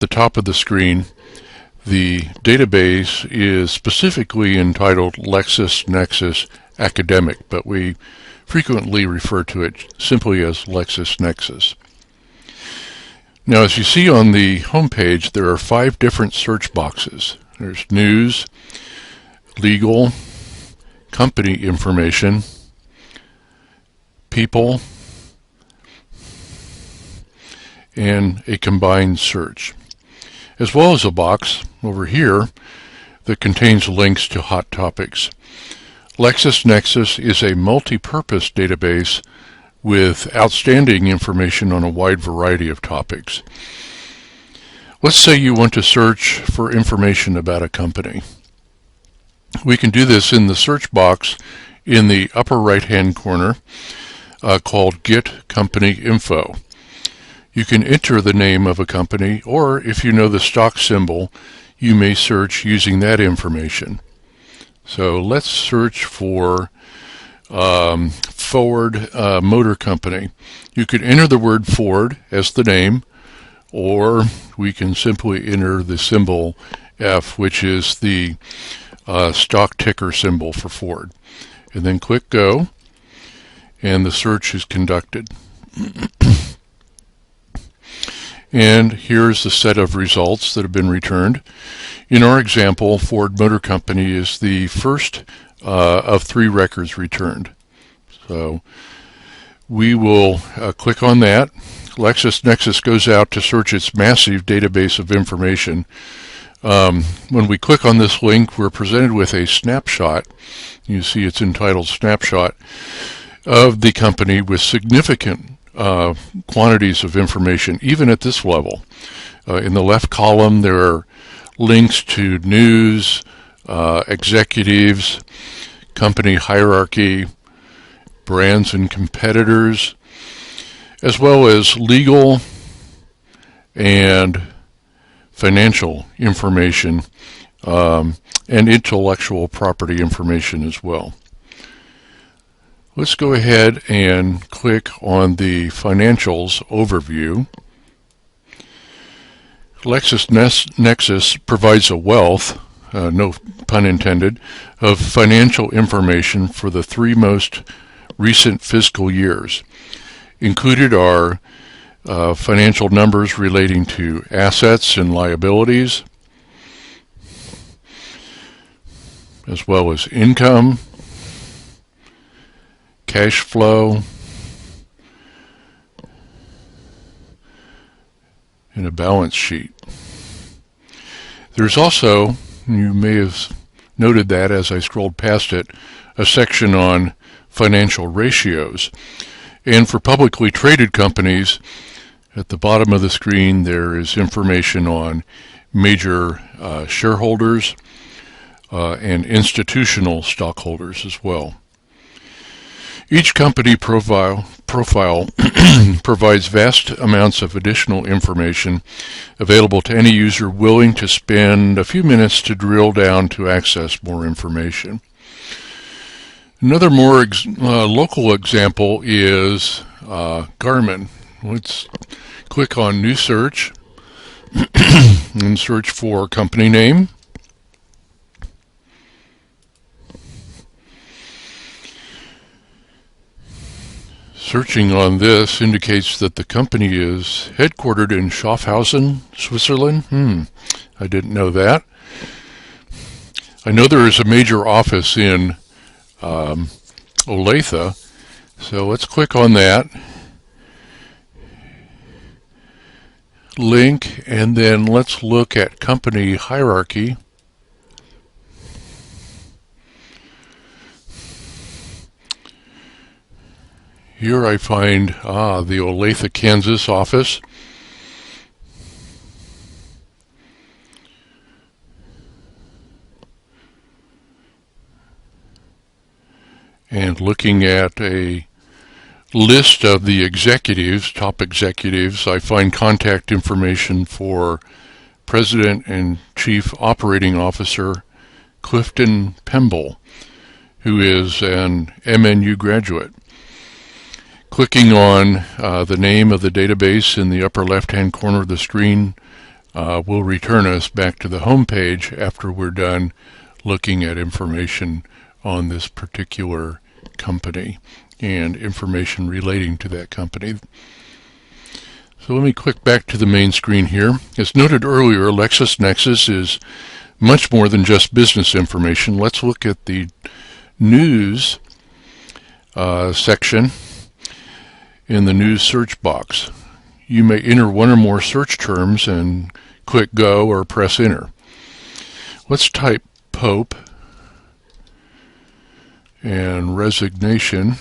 the top of the screen, the database is specifically entitled LexisNexis Academic, but we frequently refer to it simply as LexisNexis. Now, as you see on the home page, there are 5 different search boxes. There's news, legal, company information, people, and a combined search, as well as a box over here that contains links to hot topics. LexisNexis is a multi-purpose database with outstanding information on a wide variety of topics. Let's say you want to search for information about a company. We can do this in the search box in the upper right-hand corner called Get Company Info. You can enter the name of a company, or if you know the stock symbol, you may search using that information. So let's search for Ford Motor Company. You could enter the word Ford as the name, or we can simply enter the symbol F, which is the stock ticker symbol for Ford. And then click Go, and the search is conducted. And here's the set of results that have been returned. In our example, Ford Motor Company is the first of 3 records returned. So we will click on that. LexisNexis goes out to search its massive database of information. When we click on this link, we're presented with a snapshot. You see it's entitled Snapshot of the company with significant quantities of information, even at this level. In the left column, there are links to news, executives, company hierarchy, brands and competitors, as well as legal and financial information and intellectual property information as well. Let's go ahead and click on the Financials overview. LexisNexis provides a wealth, no pun intended, of financial information for the 3 most recent fiscal years. Included are financial numbers relating to assets and liabilities, as well as income, cash flow, and a balance sheet. There's also, you may have noted that as I scrolled past it, a section on financial ratios. And for publicly traded companies, at the bottom of the screen there is information on major shareholders and institutional stockholders as well. Each company profile provides vast amounts of additional information available to any user willing to spend a few minutes to drill down to access more information. Another more local example is Garmin. Let's click on New Search and search for company name. Searching on this indicates that the company is headquartered in Schaffhausen, Switzerland. I didn't know that. I know there is a major office in Olathe, so let's click on that link, and then let's look at company hierarchy. Here I find the Olathe, Kansas office. And looking at a list of the executives, top executives, I find contact information for President and Chief Operating Officer Clifton Pemble, who is an MNU graduate. Clicking on the name of the database in the upper left-hand corner of the screen will return us back to the home page after we're done looking at information on this particular company and information relating to that company. So let me click back to the main screen here. As noted earlier, LexisNexis is much more than just business information. Let's look at the news section in the news search box. You may enter one or more search terms and click go or press enter. Let's type Pope and resignation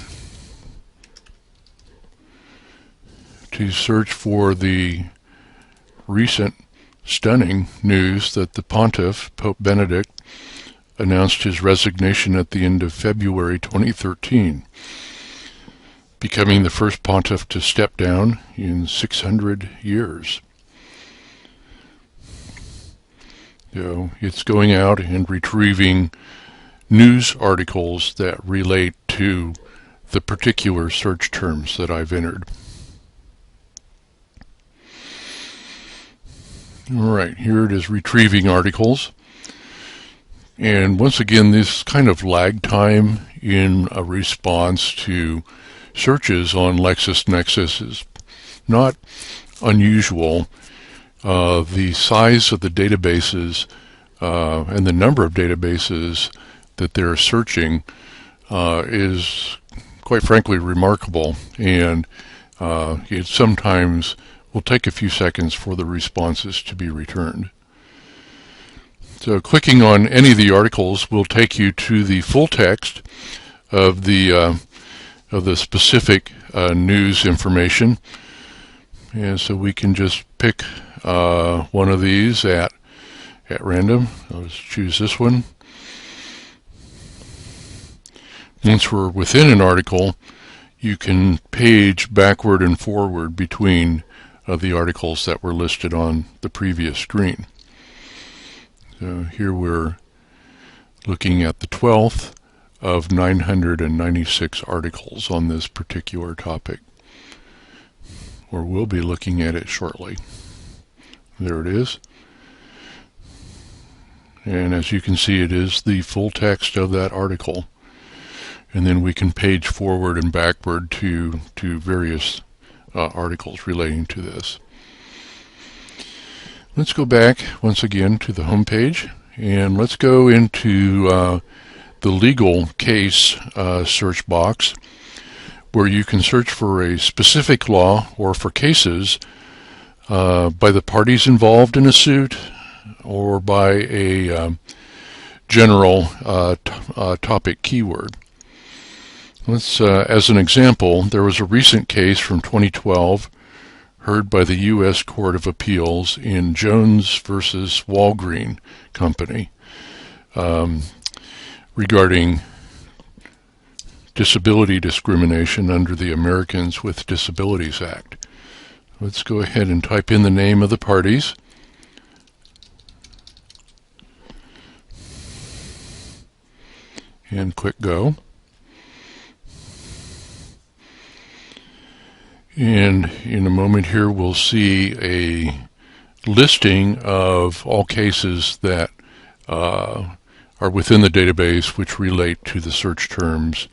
to search for the recent stunning news that the Pontiff, Pope Benedict, announced his resignation at the end of February 2013, becoming the first pontiff to step down in 600 years. So it's going out and retrieving news articles that relate to the particular search terms that I've entered. Alright, here it is retrieving articles. And once again, this kind of lag time in a response to searches on LexisNexis is not unusual. The size of the databases and the number of databases that they're searching is quite frankly remarkable, and it sometimes will take a few seconds for the responses to be returned. So clicking on any of the articles will take you to the full text of the specific news information, and so we can just pick one of these at random. Let's choose this one. Once we're within an article, you can page backward and forward between the articles that were listed on the previous screen. So here we're looking at the 12th of 996 articles on this particular topic, or we'll be looking at it shortly. There it is. And as you can see, it is the full text of that article. And then we can page forward and backward to various articles relating to this. Let's go back once again to the home page, and let's go into the legal case search box, where you can search for a specific law or for cases by the parties involved in a suit, or by a general topic keyword. Let's, as an example, there was a recent case from 2012 heard by the U.S. Court of Appeals in Jones versus Walgreen Company regarding disability discrimination under the Americans with Disabilities Act. Let's go ahead and type in the name of the parties. And click go. And in a moment here we'll see a listing of all cases that are within the database which relate to the search terms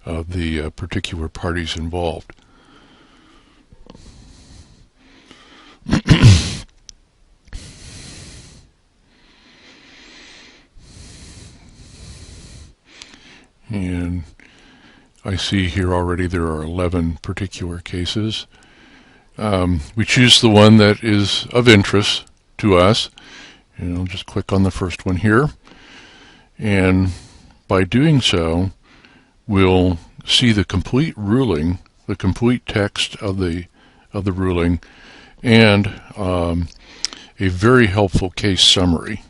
of the particular parties involved. And I see here already there are 11 particular cases. We choose the one that is of interest to us, and I'll just click on the first one here. And by doing so, we'll see the complete ruling, the complete text of the ruling, and a very helpful case summary.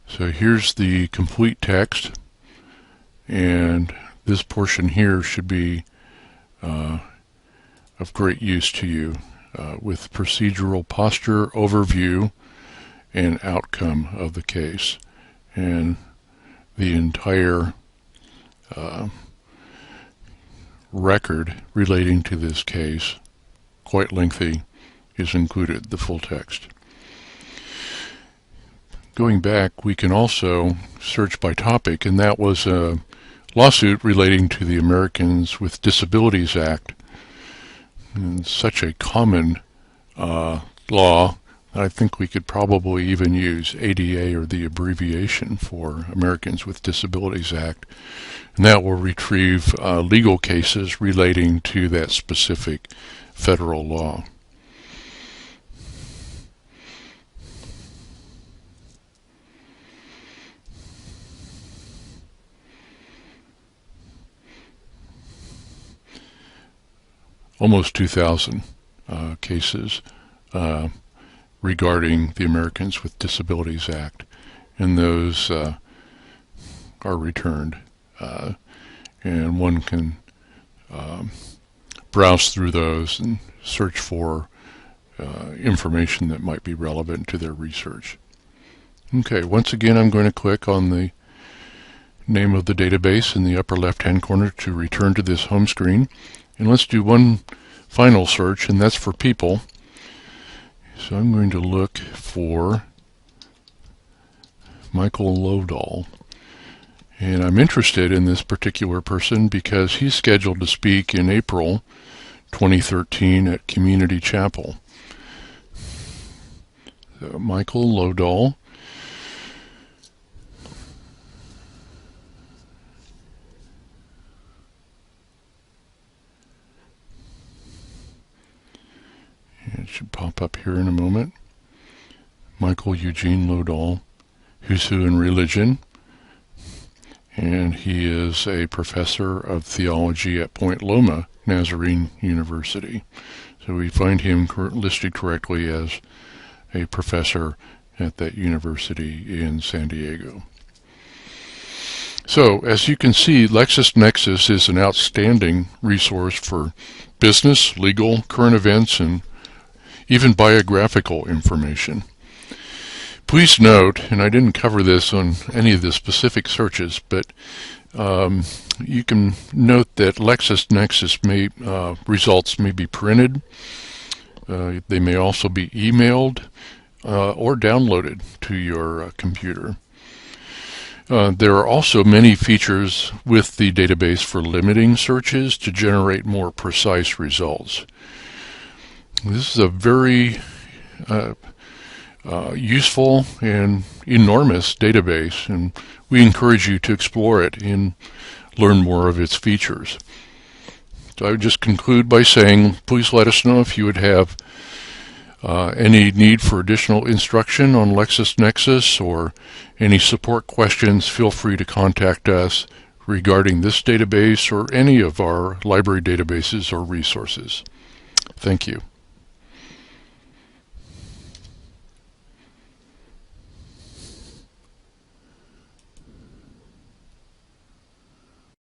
So here's the complete text, and this portion here should be of great use to you with procedural posture, overview, and outcome of the case. And the entire record relating to this case, quite lengthy, is included, the full text. Going back, we can also search by topic, and that was a lawsuit relating to the Americans with Disabilities Act. And such a common law, I think we could probably even use ADA, or the abbreviation for Americans with Disabilities Act, and that will retrieve legal cases relating to that specific federal law. Almost 2,000 cases regarding the Americans with Disabilities Act, and those are returned, and one can browse through those and search for information that might be relevant to their research. Okay, once again I'm going to click on the name of the database in the upper left hand corner to return to this home screen. And let's do one final search, and that's for people. So I'm going to look for Michael Lodahl. And I'm interested in this particular person because he's scheduled to speak in April 2013 at Community Chapel. So Michael Lodahl. It should pop up here in a moment. Michael Eugene Lodahl, Who's Who in Religion, and he is a professor of theology at Point Loma Nazarene University. So we find him listed correctly as a professor at that university in San Diego. So, as you can see, LexisNexis is an outstanding resource for business, legal, current events, and even biographical information. Please note, and I didn't cover this on any of the specific searches, but you can note that LexisNexis results may be printed. They may also be emailed or downloaded to your computer. There are also many features with the database for limiting searches to generate more precise results. This is a very useful and enormous database, and we encourage you to explore it and learn more of its features. So I would just conclude by saying, please let us know if you would have any need for additional instruction on LexisNexis or any support questions. Feel free to contact us regarding this database or any of our library databases or resources. Thank you.